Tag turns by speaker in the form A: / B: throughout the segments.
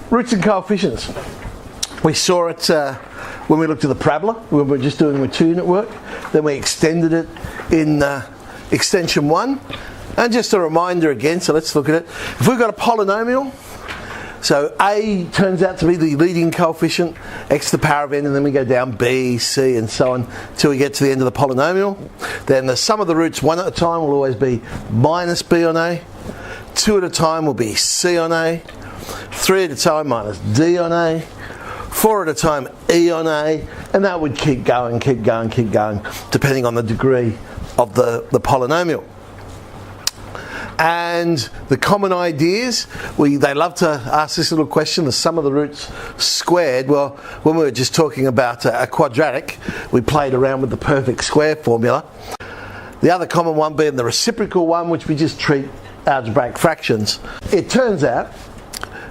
A: Roots and coefficients. We saw it when we looked at the parabola, when we were just doing the 2-unit work. Then we extended it in extension 1. And just a reminder again, so let's look at it. If we've got a polynomial, so A turns out to be the leading coefficient, x to the power of n, and then we go down B, C, and so on till we get to the end of the polynomial. Then the sum of the roots 1 at a time will always be minus B on A. 2 at a time will be C on A. 3 at a time minus D on A. 4 at a time E on A. And that would keep going, depending on the degree of the polynomial. And the common ideas, they love to ask this little question, the sum of the roots squared. Well, when we were just talking about a quadratic, we played around with the perfect square formula. The other common one being the reciprocal one, which we just treat algebraic fractions. It turns out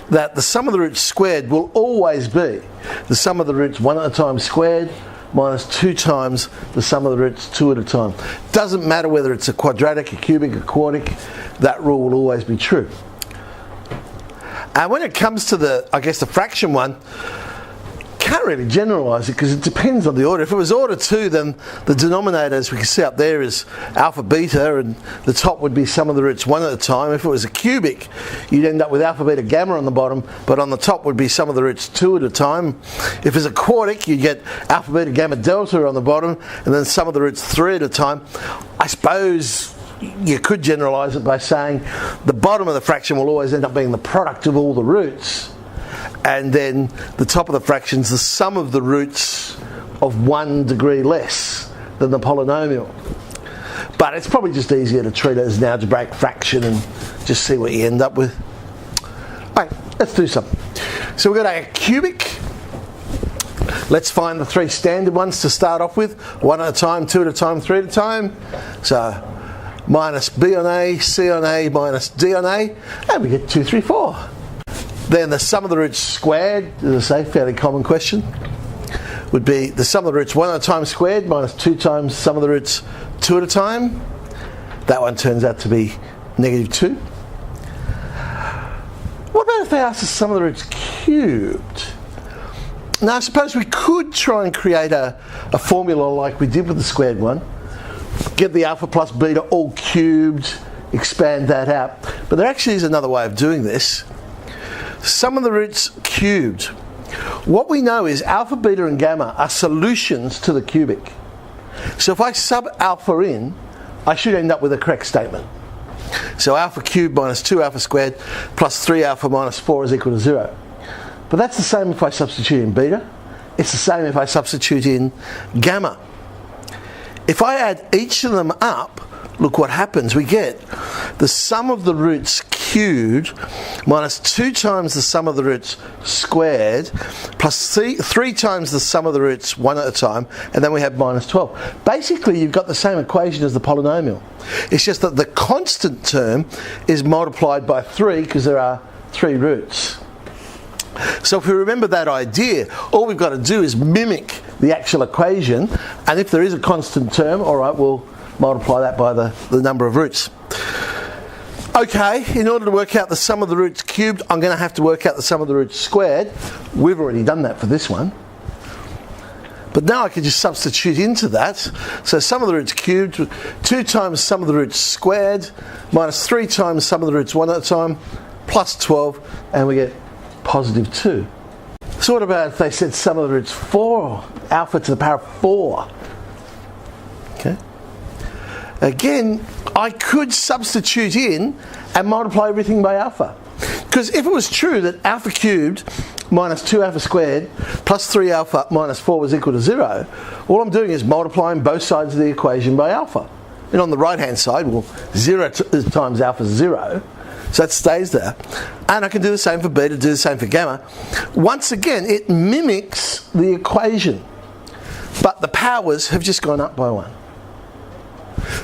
A: that the sum of the roots squared will always be the sum of the roots 1 at a time squared minus 2 times the sum of the roots 2 at a time. Doesn't matter whether it's a quadratic, a cubic, a quartic, that rule will always be true. And when it comes to the fraction one, can't really generalise it because it depends on the order. If it was order 2, then the denominator, as we can see up there, is alpha beta, and the top would be sum of the roots 1 at a time. If it was a cubic, you'd end up with alpha beta gamma on the bottom, but on the top would be sum of the roots 2 at a time. If it's a quartic, you'd get alpha beta gamma delta on the bottom, and then sum of the roots 3 at a time. I suppose you could generalise it by saying the bottom of the fraction will always end up being the product of all the roots, and then the top of the fraction's the sum of the roots of 1 degree less than the polynomial. But it's probably just easier to treat it as an algebraic fraction and just see what you end up with. Alright, let's do some. So we've got a cubic. Let's find the 3 standard ones to start off with. 1 at a time, 2 at a time, 3 at a time. So minus B on A, C on A, minus D on A, and we get 2, 3, 4. Then the sum of the roots squared, as I say, fairly common question, would be the sum of the roots 1 at a time squared minus 2 times sum of the roots 2 at a time. That one turns out to be negative 2. What about if they ask the sum of the roots cubed? Now I suppose we could try and create a formula like we did with the squared one. Get the alpha plus beta all cubed, expand that out. But there actually is another way of doing this. Sum of the roots cubed. What we know is alpha, beta and gamma are solutions to the cubic. So if I sub alpha in, I should end up with a correct statement. So alpha cubed minus 2 alpha squared plus 3 alpha minus 4 is equal to 0. But that's the same if I substitute in beta. It's the same if I substitute in gamma. If I add each of them up, look what happens. We get the sum of the roots cubed minus 2 times the sum of the roots squared plus 3 times the sum of the roots 1 at a time, and then we have minus 12. Basically, you've got the same equation as the polynomial. It's just that the constant term is multiplied by 3 because there are 3 roots. So if we remember that idea, all we've got to do is mimic the actual equation, and if there is a constant term, alright, we'll multiply that by the number of roots. Okay, in order to work out the sum of the roots cubed, I'm going to have to work out the sum of the roots squared. We've already done that for this one. But now I can just substitute into that. So sum of the roots cubed, 2 times sum of the roots squared, minus 3 times sum of the roots 1 at a time, plus 12, and we get positive 2. So what about if they said sum of the roots 4, alpha to the power of 4? Okay. Again, I could substitute in and multiply everything by alpha. Because if it was true that alpha cubed minus 2 alpha squared plus 3 alpha minus 4 was equal to 0, all I'm doing is multiplying both sides of the equation by alpha. And on the right hand side, well, 0 times alpha is 0, so that stays there. And I can do the same for beta, do the same for gamma. Once again, it mimics the equation, but the powers have just gone up by 1.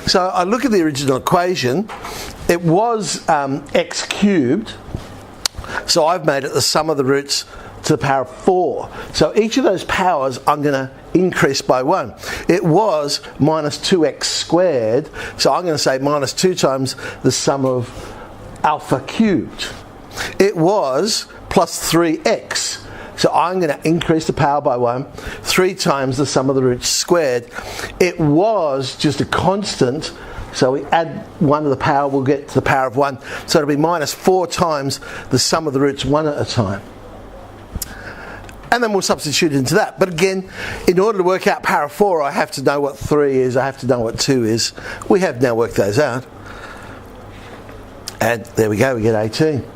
A: So I look at the original equation. It was x cubed, so I've made it the sum of the roots to the power of 4. So each of those powers I'm going to increase by 1. It was minus 2x squared, so I'm going to say minus 2 times the sum of alpha cubed. It was plus 3x. So I'm going to increase the power by 1, 3 times the sum of the roots squared. It was just a constant, so we add 1 to the power, we'll get to the power of 1. So it'll be minus 4 times the sum of the roots 1 at a time. And then we'll substitute into that. But again, in order to work out power of 4, I have to know what 3 is, I have to know what 2 is. We have now worked those out. And there we go, we get 18.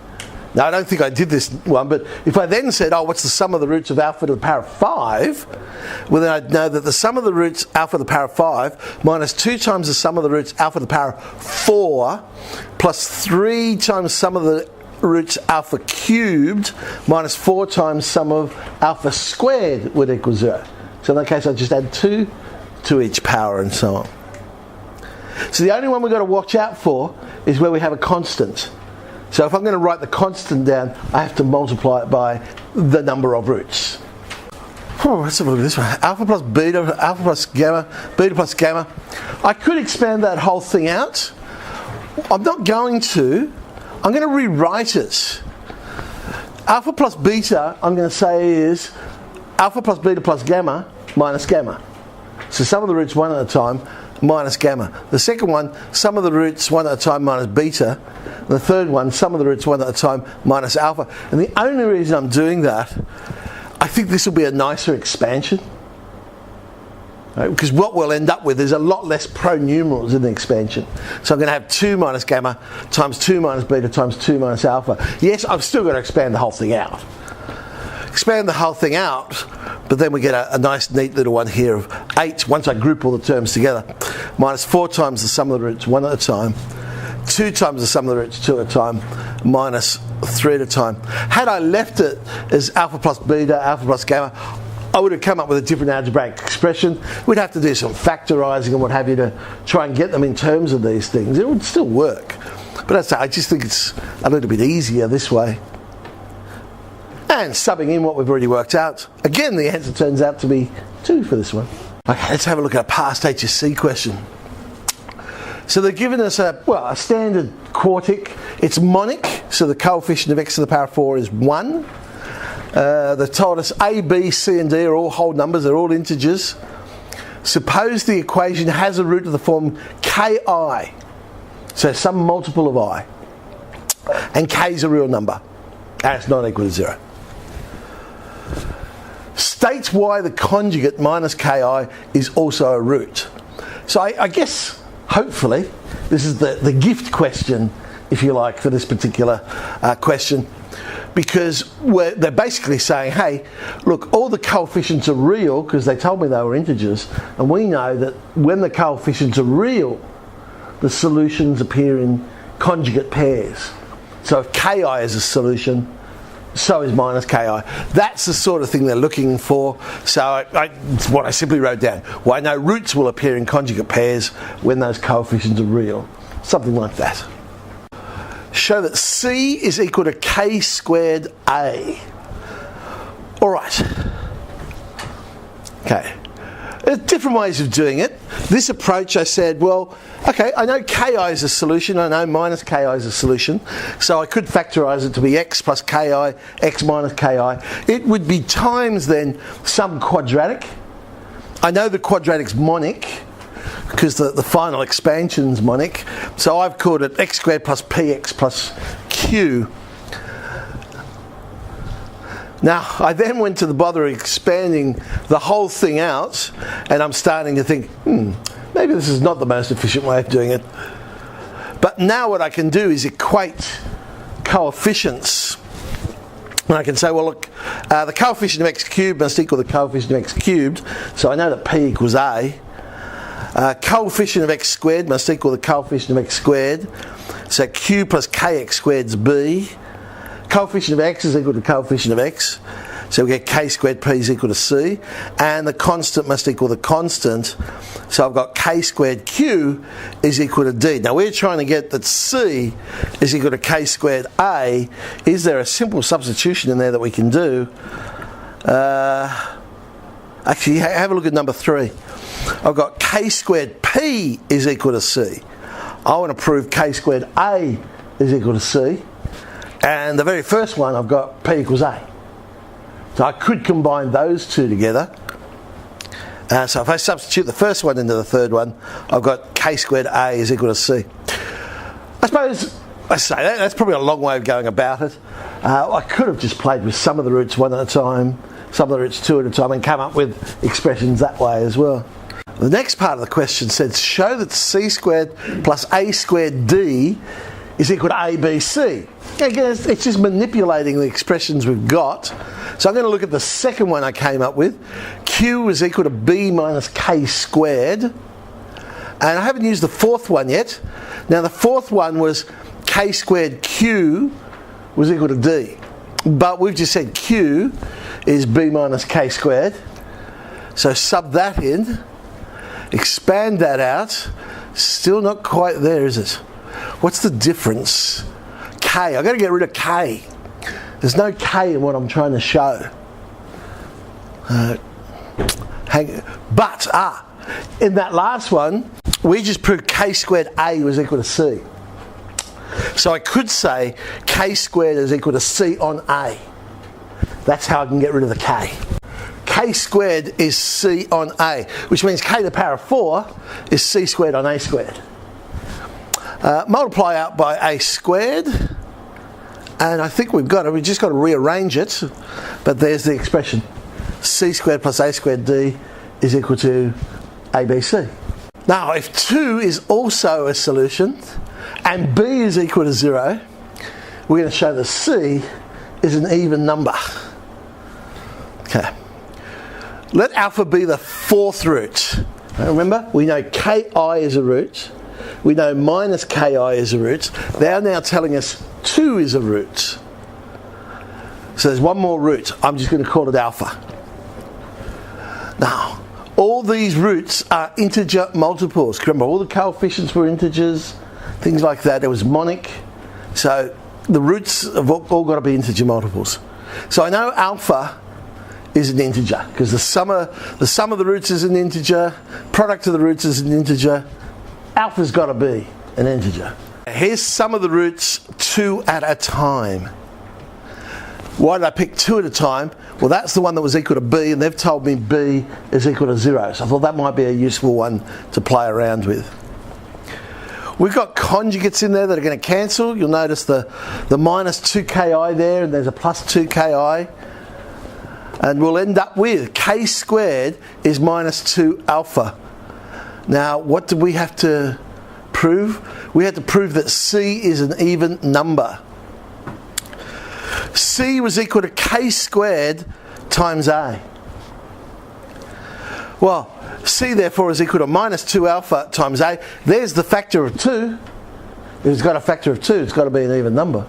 A: Now, I don't think I did this one, but if I then said, oh, what's the sum of the roots of alpha to the power of 5? Well, then I'd know that the sum of the roots alpha to the power of 5 minus 2 times the sum of the roots alpha to the power of 4 plus 3 times the sum of the roots alpha cubed minus 4 times sum of alpha squared would equal 0. So in that case, I just add 2 to each power and so on. So the only one we've got to watch out for is where we have a constant. So if I'm going to write the constant down, I have to multiply it by the number of roots. Let's have a look at this one. Alpha plus beta, alpha plus gamma, beta plus gamma. I could expand that whole thing out. I'm not going to. I'm going to rewrite it. Alpha plus beta, I'm going to say is alpha plus beta plus gamma minus gamma. So sum of the roots 1 at a time minus gamma. The second one, sum of the roots 1 at a time minus beta. The third one, sum of the roots 1 at a time minus alpha. And the only reason I'm doing that, I think this will be a nicer expansion. Right? Because what we'll end up with is a lot less pronumerals in the expansion. So I'm going to have 2 minus gamma times 2 minus beta times 2 minus alpha. Yes, I've still got to expand the whole thing out. Expand the whole thing out, but then we get a nice neat little one here of 8, once I group all the terms together, minus 4 times the sum of the roots 1 at a time, 2 times the sum of the roots 2 at a time, minus 3 at a time. Had I left it as alpha plus beta, alpha plus gamma, I would have come up with a different algebraic expression. We'd have to do some factorising and what have you to try and get them in terms of these things. It would still work. But I just think it's a little bit easier this way. And subbing in what we've already worked out, again the answer turns out to be 2 for this one. Okay, let's have a look at a past HSC question. So they've given us a standard quartic. It's monic, so the coefficient of x to the power of 4 is 1. They've told us A, B, C and D are all whole numbers, they're all integers. Suppose the equation has a root of the form ki, so some multiple of I, and k is a real number, and it's not equal to 0. State why the conjugate minus ki is also a root. So I guess, hopefully, this is the gift question, if you like, for this particular question. Because they're basically saying, hey, look, all the coefficients are real because they told me they were integers, and we know that when the coefficients are real, the solutions appear in conjugate pairs. So if ki is a solution, so is minus ki. That's the sort of thing they're looking for. So it's what I simply wrote down. Well, I know roots will appear in conjugate pairs when those coefficients are real. Something like that. Show that C is equal to k squared A. Alright. Okay. There's different ways of doing it. This approach I said, well, okay, I know ki is a solution, I know minus ki is a solution, so I could factorise it to be x plus ki, x minus ki. It would be times then some quadratic. I know the quadratic's monic, because the final expansion's monic, so I've called it x squared plus px plus q. Now, I then went to the bother of expanding the whole thing out, and I'm starting to think, maybe this is not the most efficient way of doing it. But now what I can do is equate coefficients. And I can say, well, look, the coefficient of x cubed must equal the coefficient of x cubed, so I know that p equals a. Coefficient of x squared must equal the coefficient of x squared, so q plus kx squared is b. Coefficient of x is equal to coefficient of x, so we get k squared p is equal to c, and the constant must equal the constant, so I've got k squared q is equal to d. Now we're trying to get that c is equal to k squared a. Is there a simple substitution in there that we can do? Actually, have a look at number 3. I've got k squared p is equal to c. I want to prove k squared a is equal to c. And the very first one, I've got p equals a. So I could combine those two together. So if I substitute the first one into the third one, I've got k squared a is equal to c. I suppose, I say that's probably a long way of going about it. I could have just played with some of the roots one at a time, some of the roots two at a time, and come up with expressions that way as well. The next part of the question says, show that c squared plus a squared d is equal to ABC. Again, it's just manipulating the expressions we've got. So I'm going to look at the second one I came up with. Q is equal to b minus k squared. And I haven't used the fourth one yet. Now the fourth one was k squared q was equal to d. But we've just said q is b minus k squared. So sub that in. Expand that out. Still not quite there, is it? What's the difference? K. I've got to get rid of K. There's no K in what I'm trying to show. But in that last one, we just proved K squared A was equal to C. So I could say K squared is equal to C on A. That's how I can get rid of the K. K squared is C on A, which means K to the power of 4 is C squared on A squared. Multiply out by A squared, and I think we've just got to rearrange it, but there's the expression. C squared plus A squared D is equal to ABC. Now, if 2 is also a solution, and B is equal to 0, we're going to show that C is an even number. Okay. Let alpha be the fourth root. Remember, we know Ki is a root. We know minus Ki is a root. They're now telling us 2 is a root. So there's one more root. I'm just going to call it alpha. Now, all these roots are integer multiples. Remember, all the coefficients were integers, things like that. It was monic. So the roots have all got to be integer multiples. So I know alpha is an integer because the sum of the roots is an integer, product of the roots is an integer. Alpha's got to be an integer. Here's sum of the roots 2 at a time. Why did I pick 2 at a time? Well, that's the one that was equal to b, and they've told me b is equal to 0. So I thought that might be a useful one to play around with. We've got conjugates in there that are going to cancel. You'll notice the minus 2ki there, and there's a plus 2ki. And we'll end up with k squared is minus 2 alpha. Now, what do we have to prove? We had to prove that c is an even number. C was equal to k squared times a. Well, c therefore is equal to minus 2 alpha times a. There's the factor of 2. If it's got a factor of 2, it's got to be an even number.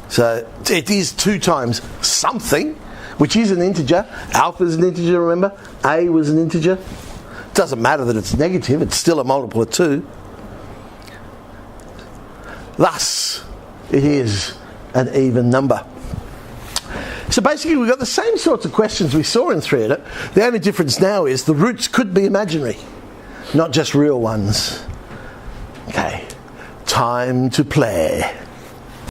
A: So it is 2 times something, which is an integer. Alpha is an integer, remember? A was an integer. It doesn't matter that it's negative, it's still a multiple of 2. Thus, it is an even number. So basically we've got the same sorts of questions we saw in 3 The only difference now is the roots could be imaginary, not just real ones. Okay, time to play.